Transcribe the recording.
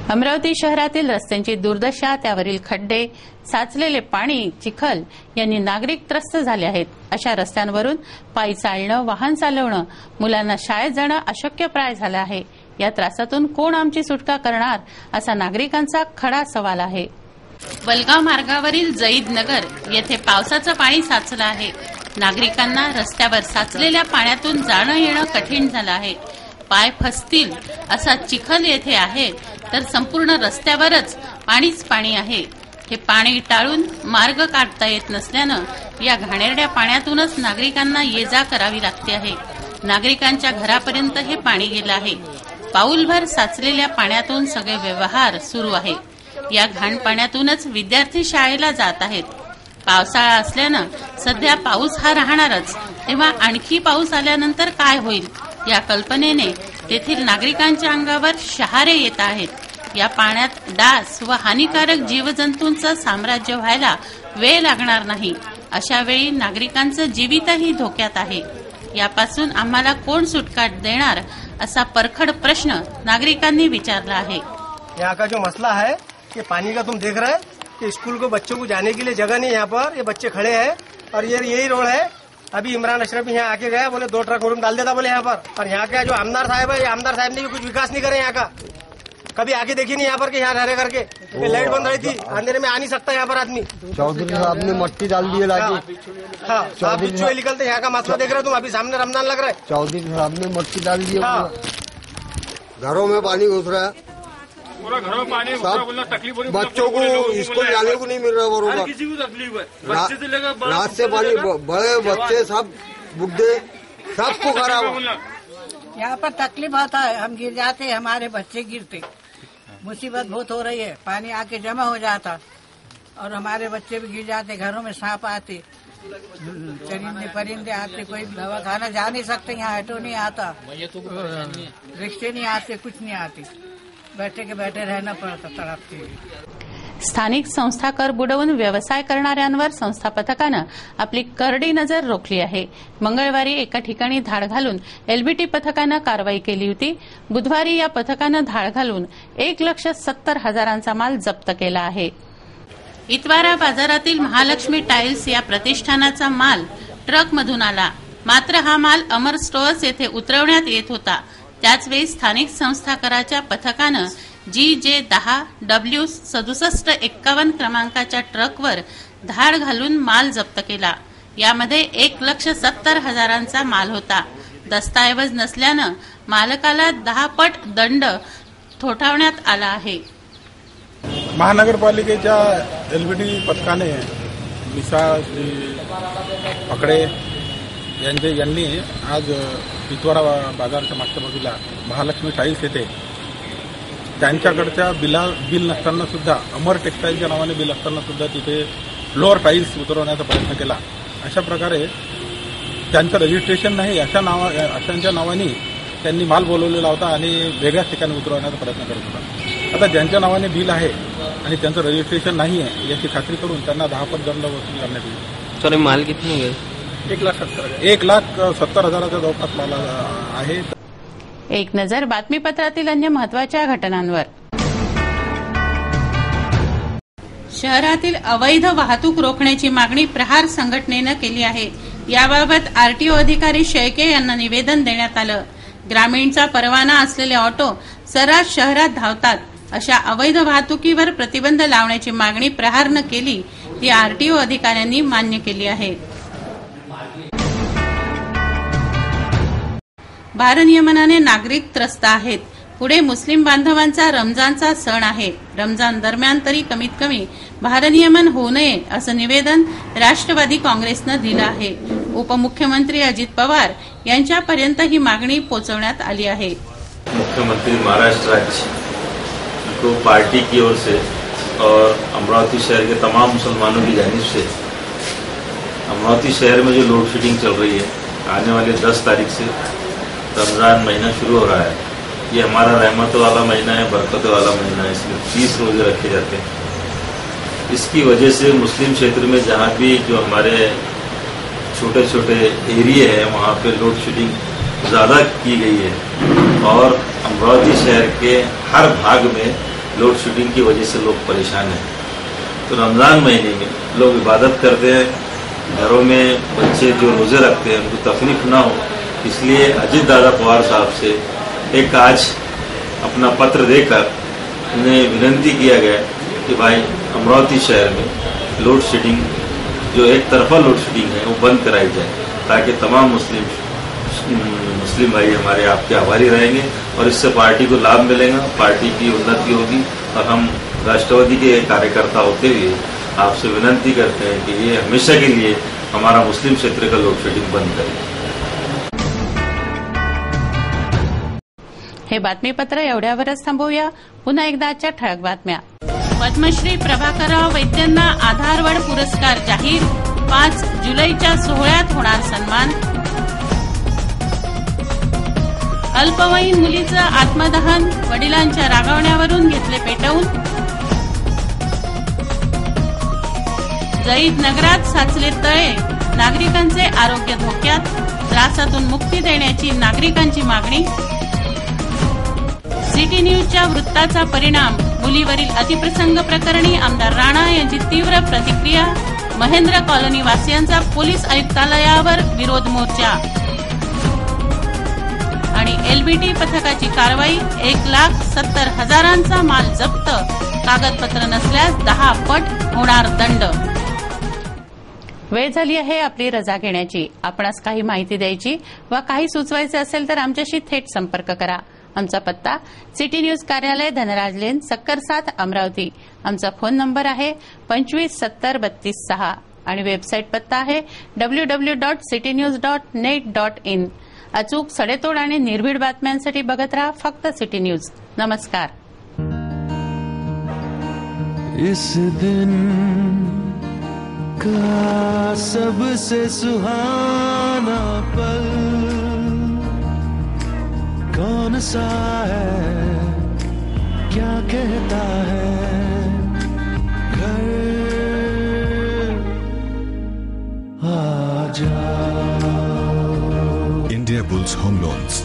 अमरावती शहरातील रस्त्यांची दुर्दशा, त्यावरील खड्डे, साचलेले पाणी, चिखल यांनी नागरिक त्रस्त झाले आहेत। अशा रस्त्यांवरून पायी चालणं, वाहन चालवणं, मुलांना शाळेत जाणं अशक्यप्राय झालं आहे। या त्रासातून कोण आमची सुटका करणार, असा नागरिकांचा खडा सवाल आहे। वलगाव मार्गावरील जईद नगर येथे पावसाचं पाणी साचलं आहे। नागरिकांना रस्त्यावर साचलेल्या पाण्यातून जाणं येणं कठीण झालं आहे। पाय फसतील असा चिखल येथे आहे, तर संपूर्ण रस्त्यावरच पाणीच पाणी आहे। हे पाणी टाळून मार्ग काढता येत नसल्यानं या घाणेरड्या पाण्यातूनच नागरिकांना ये-जा करावी लागते आहे। नागरिकांच्या घरापर्यंत हे पाणी गेलं आहे। पाऊलभर साचलेल्या पाण्यातून सगळे व्यवहार सुरू आहे। या घाण पाण्यातूनच विद्यार्थी शाळेला जात आहेत। पावसाळा असल्यानं सध्या पाऊस हा राहणारच, तेव्हा आणखी पाऊस आल्यानंतर काय होईल या कल्पनेने तेथील नागरिकांच्या अंगावर शहारे येत आहेत। या पाण्यात डास व हानिकारक जीवजंतूंचं साम्राज्य व्हायला वेळ लागणार नाही। अशा वेळी नागरिकांचं जीवितही धोक्यात आहे। यापासून आम्हाला कोण सुटका देणार, असा परखड प्रश्न नागरिकांनी विचारला आहे। यहाँ का जो मसला है कि पानी का तुम देख रहे हैं कि स्कूल को बच्चों को जाने के लिए जगह नहीं, यहाँ पर ये बच्चे खड़े हैं और ये यही रोड है। अभी इमरान अशरफ यहाँ आके गया, बोले 2 ट्रक और डाल देता बोले यहाँ पर। और यहाँ का जो आमदार साहब है, ये आमदार साहब ने भी कुछ विकास नहीं करे यहाँ का, कभी आके देखी नहीं यहाँ पर कि यहाँ रह करके। ये लाइट बंद रही थी, अंधेरे में आ नहीं सकता यहाँ पर आदमी। चौधरी साहब ने मट्टी डाल दी है लाके। हाँ, आप बिच्छू निकलते यहाँ का मसला देख रहे हो तुम, अभी सामने रमजान लग रहा है। चौधरी साहब ने मट्टी डाल दी है, घरों में पानी घुस रहा है, पूरा घरों में पानी, तकलीफ हो रही है। बच्चों को स्कूल जाने को नहीं मिल रहा बरोबर, किसी को तकलीफ है, बच्चे से लेकर रात से पानी, बड़े बच्चे सब बुढ़े सबको खराब। यहाँ पर तकलीफ होता है, हम गिर जाते हैं, हमारे बच्चे गिरते, मुसीबत बहुत हो रही है। पानी आके जमा हो जाता और हमारे बच्चे भी गिर जाते, घरों में सांप आते, चरिंदे परिंदे आते, कोई दवा खाना जा नहीं सकते, यहाँ ऑटो नहीं आता, रिक्शे नहीं आते, कुछ नहीं आते, बैठे के बैठे रहना पड़ता तड़पते। स्थानिक संस्था कर बुडवून व्यवसाय करणाऱ्यांवर संस्था पथकानं आपली करडी नजर रोखली आहे। मंगळवारी एका ठिकाणी धाड घालून एलबीटी पथकानं कारवाई केली होती। बुधवारी या पथकानं धाड घालून 1,70,000चा माल जप्त केला आहे। इतवारा बाजारातील महालक्ष्मी टाइल्स या प्रतिष्ठानाचा माल ट्रकमधून आला, मात्र हा माल अमर स्टोअर्स येथे उतरवण्यात येत होता। त्याचवेळी स्थानिक संस्था कराच्या पथकानं GJ10W6751 क्रमांकाच्या ट्रकवर धाड घालून माल जप्त केला। यामध्ये 1,70,000चा माल होता। दस्तऐवज नसल्यानं मालकाला 10 पट दंड ठोठावण्यात आला आहे। महानगरपालिकेच्या एलबीटी पथकाने विशाल पकडे यांनी आज इतवारा बाजारच्या मागच्या बाजूला महालक्ष्मी टाइल्स येथे त्यांच्याकडच्या बिल नसताना सुद्धा, अमर टेक्सटाईलच्या नावाने बिल असताना सुद्धा तिथे फ्लोअर टाईल्स उतरवण्याचा प्रयत्न केला। अशा प्रकारे त्यांचं रजिस्ट्रेशन नाही अशांच्या नावाने त्यांनी माल बोलवलेला होता आणि वेगळ्याच ठिकाणी उतरवण्याचा प्रयत्न करत होता। आता ज्यांच्या नावाने बिल आहे आणि त्यांचं रजिस्ट्रेशन नाही आहे याची खात्री करून त्यांना 10 पट दंड वसूल करण्यात येईल। सर, माल किती आहे? 1,70,000चा जवळपास माल आहे। एक नजर बातमीपत्रातील अन्य महत्त्वाच्या घटनांवर। शहरातील अवैध वाहतूक रोखण्याची मागणी प्रहार संघटनेनं केली आहे। याबाबत आरटीओ अधिकारी शेळके यांना निवेदन देण्यात आलं। ग्रामीणचा परवाना असलेले ऑटो सर्रास शहरात धावतात, अशा अवैध वाहतुकीवर प्रतिबंध लावण्याची मागणी प्रहारनं केली, ती आरटीओ अधिकाऱ्यांनी मान्य केली आहे। भारनियमनाने नागरिक त्रस्त आहेत। पुढे मुस्लिम बांधवांचा रमजानचा सण आहे। रमजान दरम्यान तरी कमीत कमी भारनियमन होऊ नये, असं निवेदन राष्ट्रवादी काँग्रेसनं दिलं आहे। उपमुख्यमंत्री अजित पवार यांच्यापर्यंत ही मागणी पोहोचवण्यात आली आहे। मुख्यमंत्री महाराष्ट्र राज्य को पार्टी की ओर से और अमरावती शहर के तमाम मुसलमानों की जानिब से अमरावती शहर में जो लोड शेडिंग चल रही है, आने वाले 10 तारीख से रमज़ान महीना शुरू हो रहा है। ये हमारा रहमत वाला महीना है, बरकत वाला महीना है, इसमें 30 रोजे रखे जाते हैं। इसकी वजह से मुस्लिम क्षेत्र में जहाँ भी जो हमारे छोटे छोटे एरिए हैं वहाँ पे लोड शेडिंग ज़्यादा की गई है और अमरावती शहर के हर भाग में लोड शेडिंग की वजह से लोग परेशान हैं। तो रमजान महीने में लोग इबादत करते हैं, घरों में बच्चे जो रोजे रखते हैं उनको तकलीफ ना हो, इसलिए अजीत दादा पवार साहब से एक आज अपना पत्र देकर उन्हें विनती किया गया कि भाई अमरावती शहर में लोड शेडिंग जो एक तरफा लोड शेडिंग है वो बंद कराई जाए, ताकि तमाम मुस्लिम भाई हमारे आपके आभारी रहेंगे और इससे पार्टी को लाभ मिलेगा, पार्टी की उन्नति होगी। और हम राष्ट्रवादी के कार्यकर्ता होते हुए आपसे विनती करते हैं कि ये हमेशा के लिए हमारा मुस्लिम क्षेत्र का लोड शेडिंग बंद करें। हे बातमीपत्र एवढ्यावरच थांबवूया. पुन्हा एकदा आजच्या ठळक बातम्या. पद्मश्री प्रभाकरराव वैद्यांना आधारवड पुरस्कार जाहीर. 5 जुलैच्या सोहळ्यात होणार सन्मान. अल्पवयीन मुलीचं आत्मदहन, वडिलांच्या रागावण्यावरून घेतले पेटवून. जळीत नगरात साचले तळे, नागरिकांचे आरोग्य धोक्यात. त्रासातून मुक्ती देण्याची नागरिकांची मागणी. सिटी न्यूजच्या वृत्ताचा परिणाम, मुलीवरील अतिप्रसंग प्रकरणी आमदार राणा यांची तीव्र प्रतिक्रिया. महेंद्र कॉलनी वासियांचा पोलीस आयुक्तालयावर विरोध मोर्चा. आणि एलबीटी पथकाची कारवाई. 1,70,000 माल जप्त. कागदपत्र नसल्यास 10 पट होणार दंड. वेळ झाली आहे आपली रजा घेण्याची. आपणास काही माहिती द्यायची वा काही सुचवायचे असेल तर आमच्याशी थेट संपर्क करा. आमचा पत्ता सिटी न्यूज कार्यालय, धनराज लेन, सक्कर 7, अमरावती. आमचा फोन नंबर आहे 25703236 आणि वेबसाईट पत्ता आहे www.citynews.net.in. अचूक, सडेतोड आणि निर्भीड बातम्यांसाठी बघत रहा फक्त सिटी न्यूज. नमस्कार. इस दिन का सबसे सुहाना पल कौन सा है, क्या कहता है घर आ जाओ. India Bulls Home Loans,